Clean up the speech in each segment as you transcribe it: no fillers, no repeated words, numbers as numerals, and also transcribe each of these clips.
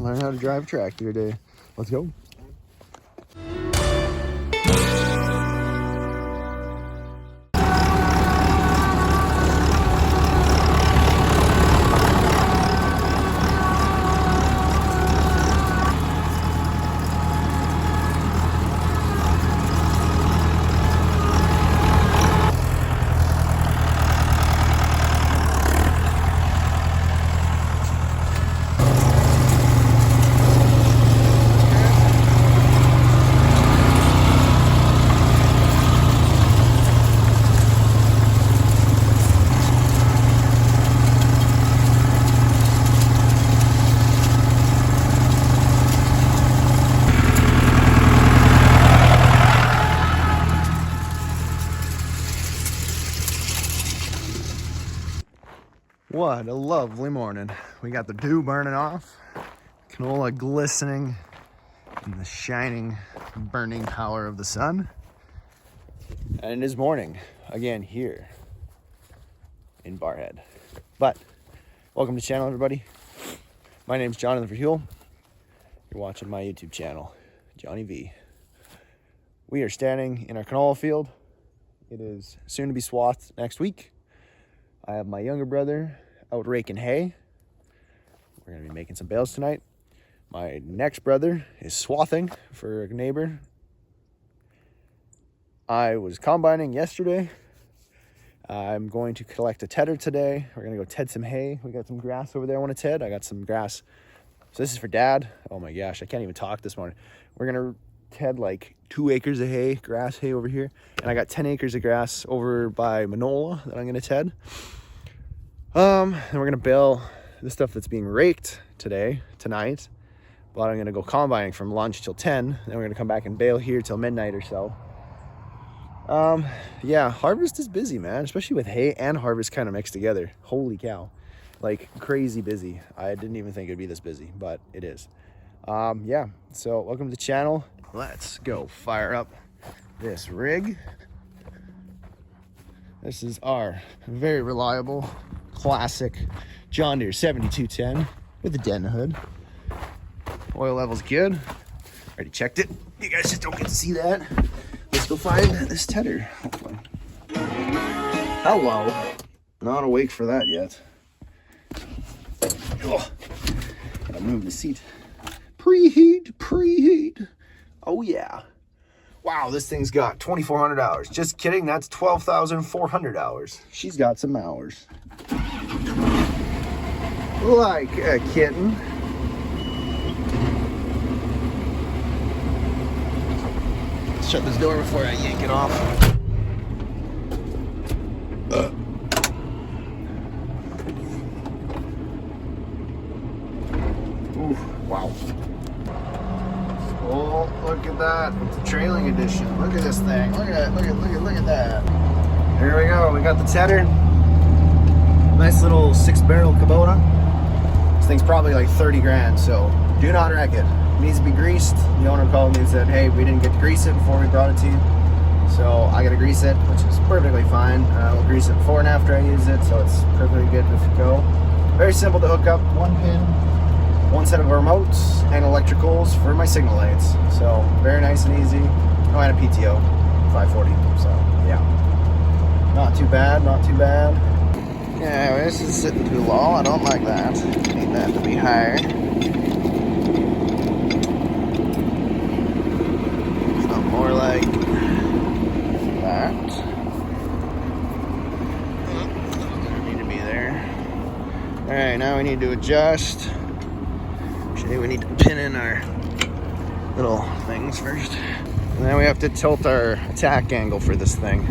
learn how to drive a tractor today. Let's go. What a lovely morning. We got the dew burning off, canola glistening in the shining, burning power of the sun. And it is morning again here in Barrhead. But welcome to the channel, everybody. My name's Jonathan Verhule. You're watching my YouTube channel, Johnny V. We are standing in our canola field. It is soon to be swathed next week. I have my younger brother out raking hay. We're gonna be making some bales tonight. My next brother is swathing for a neighbor. I was combining yesterday. I'm going to collect a tedder today. We're gonna go ted some hay. We got some grass over there I want to ted. I got some grass. So this is for Dad. Oh my gosh, I can't even talk this morning. We're gonna ted like 2 acres of hay, grass hay over here. And I got 10 acres of grass over by Manola that I'm gonna ted. And we're gonna bale the stuff that's being raked tonight. But I'm gonna go combining from lunch till 10. Then we're gonna come back and bale here till midnight or so. Yeah, harvest is busy, man, especially with hay and harvest kind of mixed together. Holy cow, like crazy busy. I didn't even think it'd be this busy, but it is. Yeah, so welcome to the channel. Let's go fire up this rig. This is our very reliable classic John Deere 7210 with the den hood. Oil level's good. Already checked it. You guys just don't get to see that. Let's go find this tedder, hopefully. Hello. Not awake for that yet. Oh, gotta move the seat. Preheat. Oh yeah. Wow, this thing's got 2,400 hours. Just kidding, that's 12,400 hours. She's got some hours. Like a kitten. Let's shut this door before I yank it off. Ooh, wow. Oh, look at that. It's a trailing edition. Look at this thing. Look at that. There we go. We got the tedder. Nice little 6-barrel Kubota. This thing's probably like 30 grand, so do not wreck it. It needs to be greased. The owner called me and said, hey, we didn't get to grease it before we brought it to you. So I got to grease it, which is perfectly fine. We'll grease it before and after I use it, so it's perfectly good to go. Very simple to hook up. 1 pin, 1 set of remotes, and electricals for my signal lights. So very nice and easy. Oh, and a PTO 540. So yeah, not too bad. Yeah, this is sitting too low. I don't like that. Need that to be higher. So more like that. Doesn't need to be there. All right, now we need to adjust. Actually, we need to pin in our little things first. And then we have to tilt our attack angle for this thing.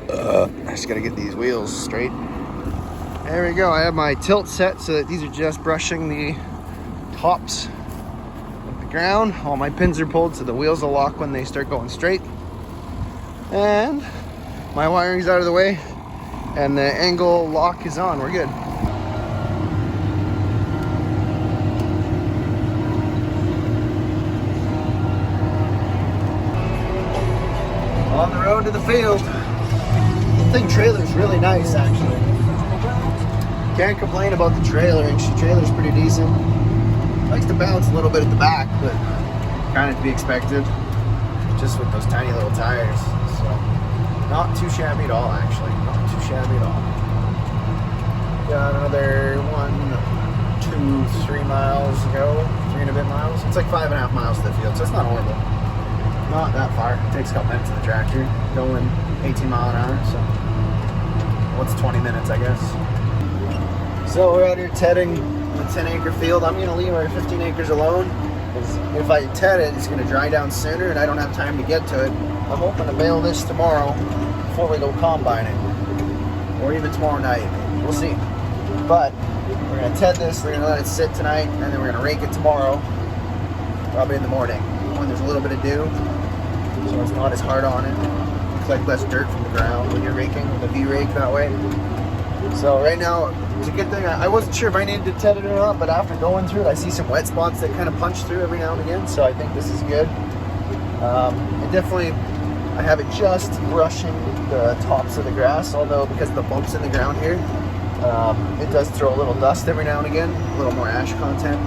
I just gotta get these wheels straight. There we go. I have my tilt set so that these are just brushing the tops of the ground. All my pins are pulled so the wheels will lock when they start going straight. And my wiring's out of the way and the angle lock is on. We're good. On the road to the field. The thing trailer's really nice, actually. Can't complain about the trailer. The trailer's pretty decent. Likes to bounce a little bit at the back, but kind of to be expected, just with those tiny little tires. So not too shabby at all, actually. Not too shabby at all. Got another 1, 2, 3 miles to go. 3 and a bit miles. It's like 5.5 miles to the field, so it's not horrible. Not that far. It takes a couple minutes in the tractor, going 18 mile an hour. So what's 20 minutes, I guess. So we're out here tedding the 10-acre field. I'm going to leave our 15 acres alone. If I ted it, it's going to dry down sooner and I don't have time to get to it. I'm hoping to bale this tomorrow before we go combining, or even tomorrow night. We'll see. But we're going to ted this, we're going to let it sit tonight, and then we're going to rake it tomorrow, probably in the morning when there's a little bit of dew, so it's not as hard on it. Collect less dirt from the ground when you're raking with a V-rake that way. So right now, it's a good thing. I wasn't sure if I needed to ted it or not, but after going through it, I see some wet spots that kind of punch through every now and again, so I think this is good. And definitely, I have it just brushing the tops of the grass, although because of the bumps in the ground here, it does throw a little dust every now and again, a little more ash content.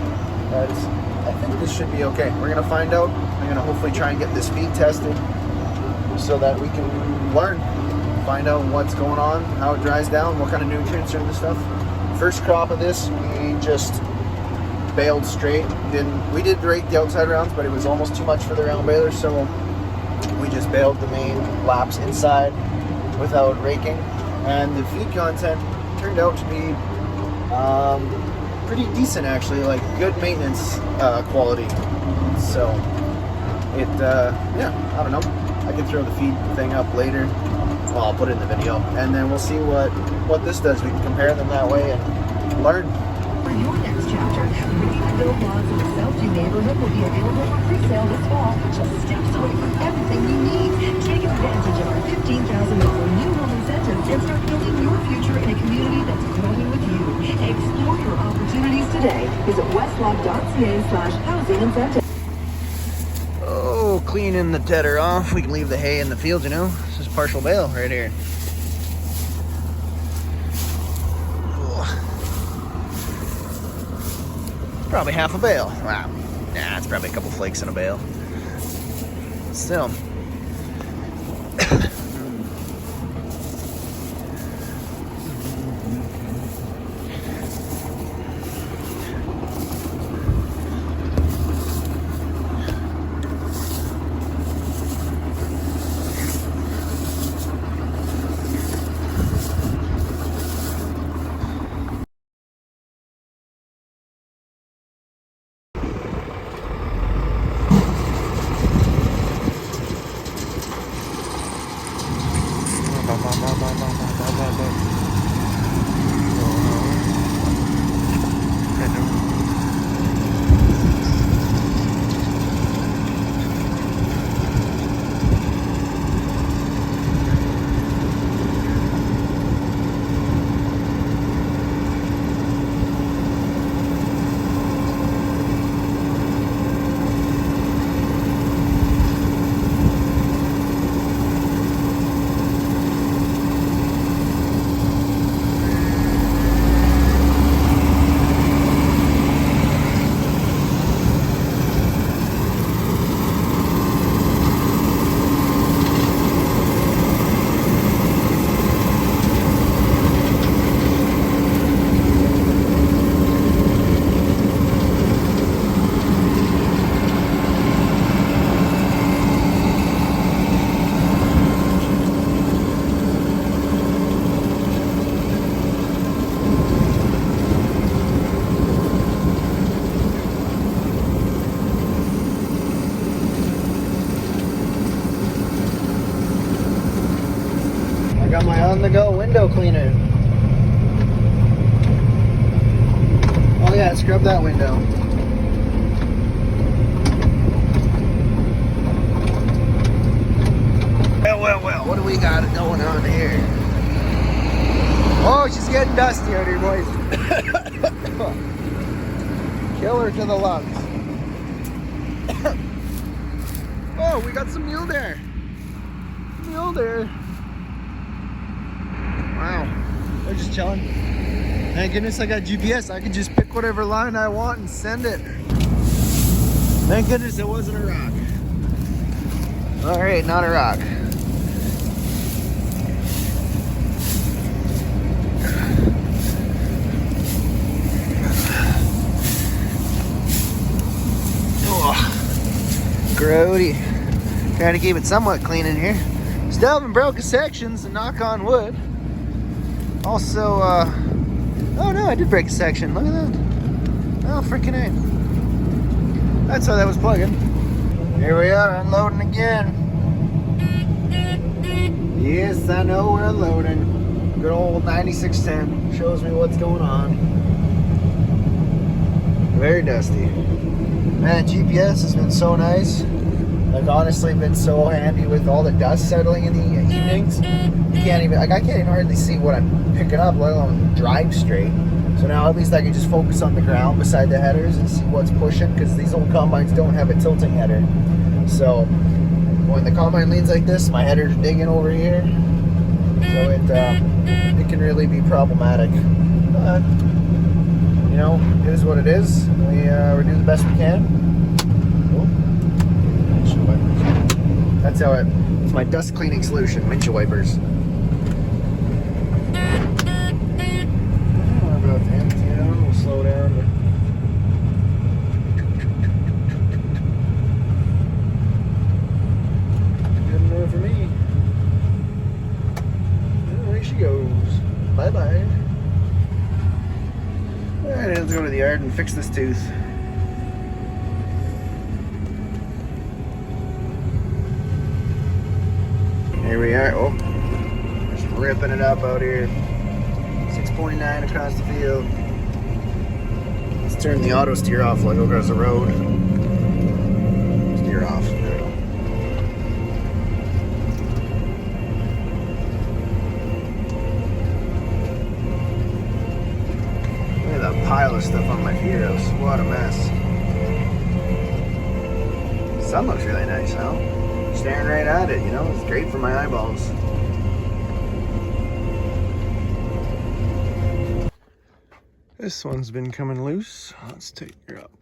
But I think this should be okay. We're going to find out. I'm going to hopefully try and get this feed tested so that we can learn, find out what's going on, how it dries down, what kind of nutrients are in the stuff. First crop of this, we just baled straight. We did rake the outside rounds, but it was almost too much for the round baler, so we just baled the main laps inside without raking. And the feed content turned out to be pretty decent, actually, like good maintenance quality. So it, yeah, I don't know. I can throw the feed thing up later. Well, I'll put it in the video, and then we'll see what this does. We can compare them that way and learn. For your next chapter, ready-to-build lots in the Southview neighborhood will be available for pre-sale this fall. Just steps away from everything you need. Take advantage of our $15,000 new home incentive and start building your future in a community that's growing with you. Explore your opportunities today. Visit westlock.ca/housing incentive. Oh, cleaning the tedder off. We can leave the hay in the field, you know. This is partial bale right here. Probably half a bale. Wow. Nah, it's probably a couple flakes in a bale. Still. Got my on-the-go window cleaner. Oh yeah, scrub that window. Well, what do we got going on here? Oh, she's getting dusty out here, boys. Killer to the lungs. Oh, we got some mule deer. Mule deer. Wow, they're just chilling. Thank goodness I got GPS. I can just pick whatever line I want and send it. Thank goodness it wasn't a rock. All right, not a rock. Oh, grody. Trying to keep it somewhat clean in here. Still haven't broken sections, and knock on wood. Also, oh no, I did break a section. Look at that. Oh, freaking A. That's how that was plugging. Here we are, unloading again. Yes, I know we're unloading. Good old 9610 shows me what's going on. Very dusty. Man, GPS has been so nice. Like, honestly, been so handy with all the dust settling in the evenings. You can't even, like, I can't even hardly see what I'm picking up, let alone drive straight. So now at least I can just focus on the ground beside the headers and see what's pushing, because these old combines don't have a tilting header. So when the combine leans like this, my header's digging over here. So it can really be problematic. But, you know, it is what it is. We do the best we can. That's how it's my dust cleaning solution, windshield wipers. We're about to empty out, we'll slow down. Good enough for me. There she goes. Bye-bye. Alright, let's go to the yard and fix this tooth. Here we are. Oh, just ripping it up out here. 6.9 across the field. Let's turn the auto steer off like across the road. Steer off. There we go. Look at that pile of stuff on my feet house. What a mess. Sun looks really nice, huh? Staring right at it, you know, it's great for my eyeballs. This one's been coming loose. Let's take her up.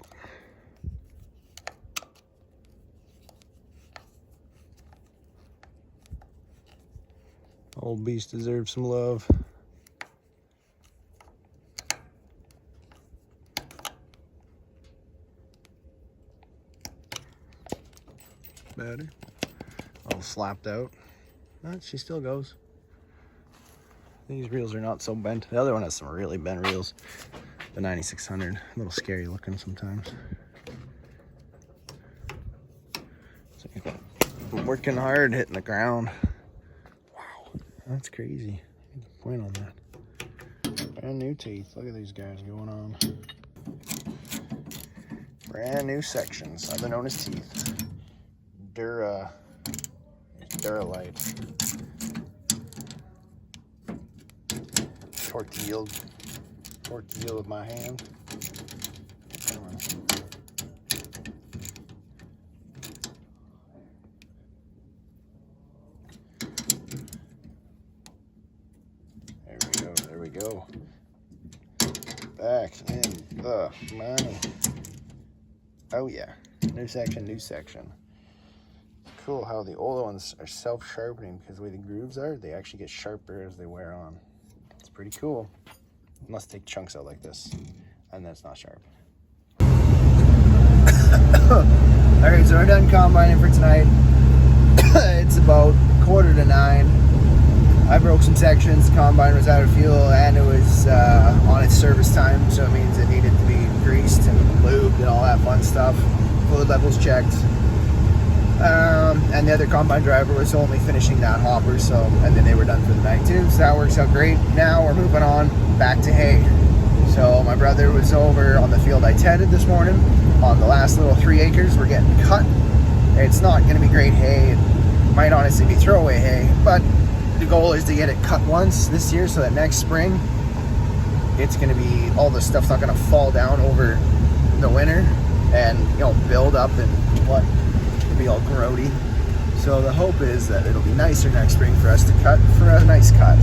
Old beast deserves some love. Better. All slapped out. But she still goes. These reels are not so bent. The other one has some really bent reels. The 9600. A little scary looking sometimes. So I'm working hard, hitting the ground. Wow, that's crazy. Point on that. Brand new teeth. Look at these guys going on. Brand new sections. Other known as teeth. Duralite. Torque to yield with my hand. Come on. There we go. Back in the money. Oh yeah, new section. Cool how the old ones are self-sharpening, because the way the grooves are, they actually get sharper as they wear on. It's pretty cool. Unless take chunks out like this, and then it's not sharp. Alright, so we're done combining for tonight. It's about 8:45. I broke some sections, combine was out of fuel, and it was on its service time, so it means it needed to be greased and lubed and all that fun stuff. Fluid levels checked. And the other combine driver was only finishing that hopper, and then they were done for the night too, so that works out great. Now we're moving on back to hay. So my brother was over on the field I tended this morning on the last little 3 acres. We're getting cut. It's not going to be great hay. It might honestly be throwaway hay, but the goal is to get it cut once this year so that next spring it's going to be, all the stuff's not going to fall down over the winter and, you know, build up and what, be all grody. So the hope is that it'll be nicer next spring for us to cut for a nice cut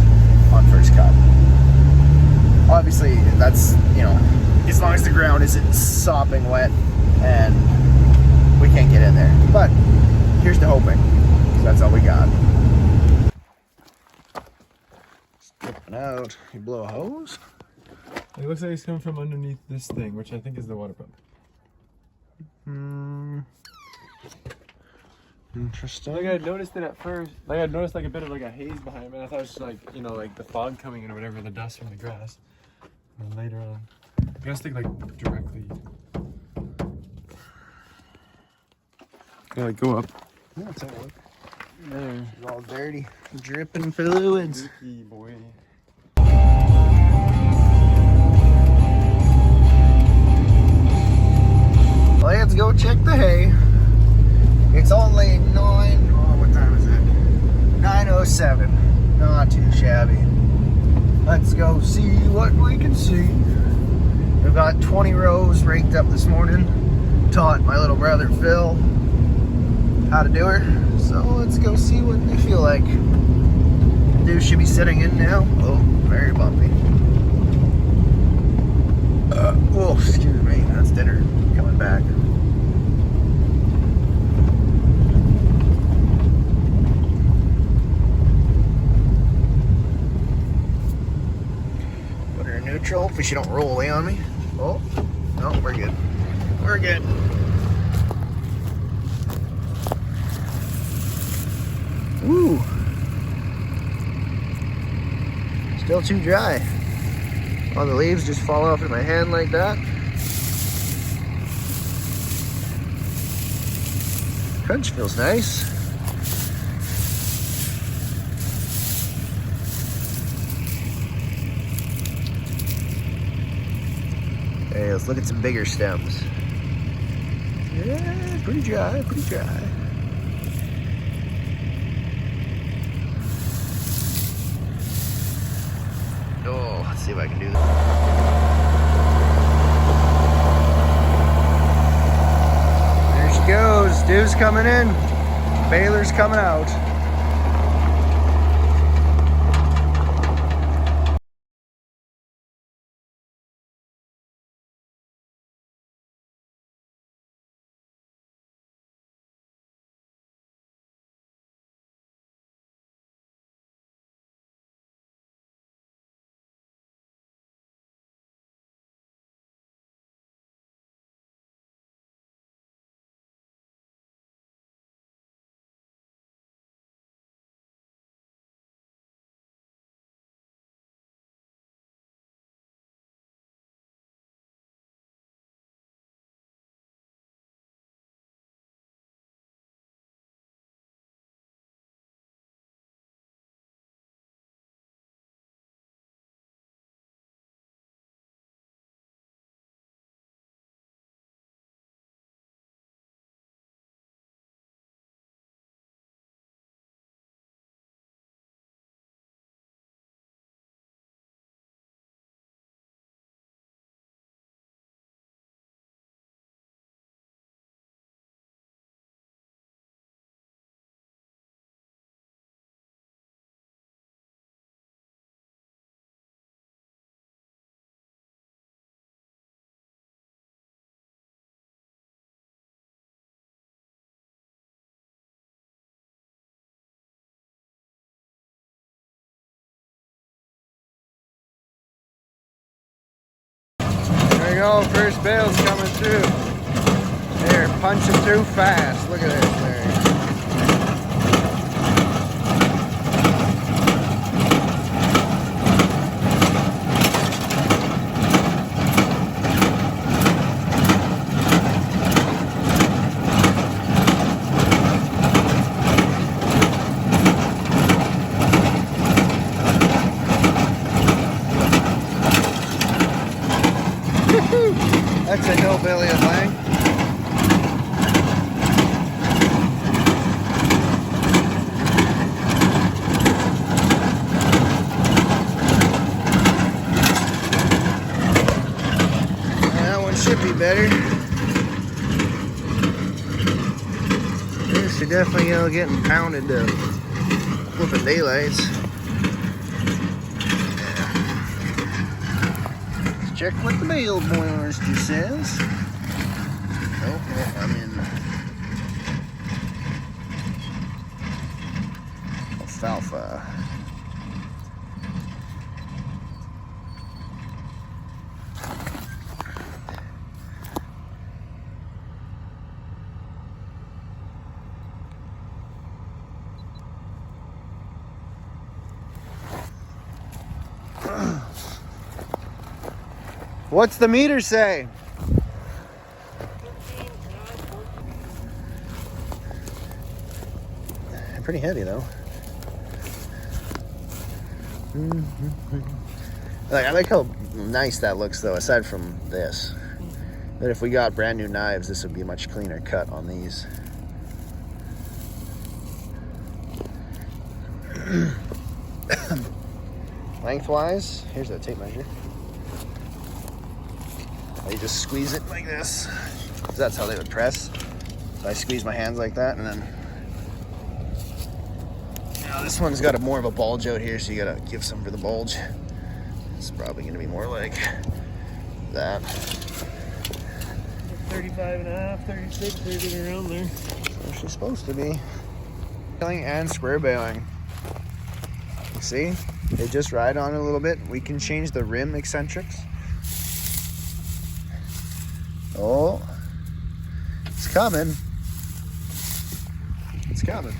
on first cut. Obviously, that's, you know, as long as the ground isn't sopping wet and we can't get in there. But here's to hoping. So that's all we got. Dripping out. You blow a hose? It looks like it's coming from underneath this thing, which I think is the water pump. Interesting. Like I noticed it at first. Like I noticed like a bit of like a haze behind me. And I thought it was just like, you know, like the fog coming in or whatever, the dust from the grass. And then later on, I gotta stick like directly. Yeah, like go up. Yeah, let's have a look. There. It's all dirty. Dripping fluids. Leaky boy. Let's go check the hay. It's only what time is it? 9:07. Not too shabby. Let's go see what we can see. We've got 20 rows raked up this morning. Taught my little brother Phil how to do her. So let's go see what they feel like. Dude should be sitting in now. Oh, very bumpy. Oh, excuse me. That's dinner coming back. Put her in neutral if she don't roll away on me. Oh, no, we're good. We're good. Woo. Still too dry. All the leaves just fall off in my hand like that. Crunch feels nice. Hey, let's look at some bigger stems. Yeah, pretty dry, pretty dry. Oh, let's see if I can do that. There she goes. Dude's coming in. Baler's coming out. There you go, first bale's coming through. They're punching through fast. Look at this there. That's a hillbilly of Lang. That one should be better. This is definitely getting pounded to flipping daylights. Check what the bale boy says. Oh, I'm in What's the meter say? Pretty heavy though. Like, I like how nice that looks though, aside from this. But if we got brand new knives, this would be a much cleaner cut on these. Lengthwise, here's the tape measure. You just squeeze it like this. That's how they would press. So I squeeze my hands like that, and then now this one's got a more of a bulge out here, so you gotta give some for the bulge. It's probably gonna be more like that. 35 and a half, 36, maybe around there. So she's supposed to be. Bailing and square bailing. You see? They just ride on it a little bit. We can change the rim eccentrics. Oh, it's coming. It's coming.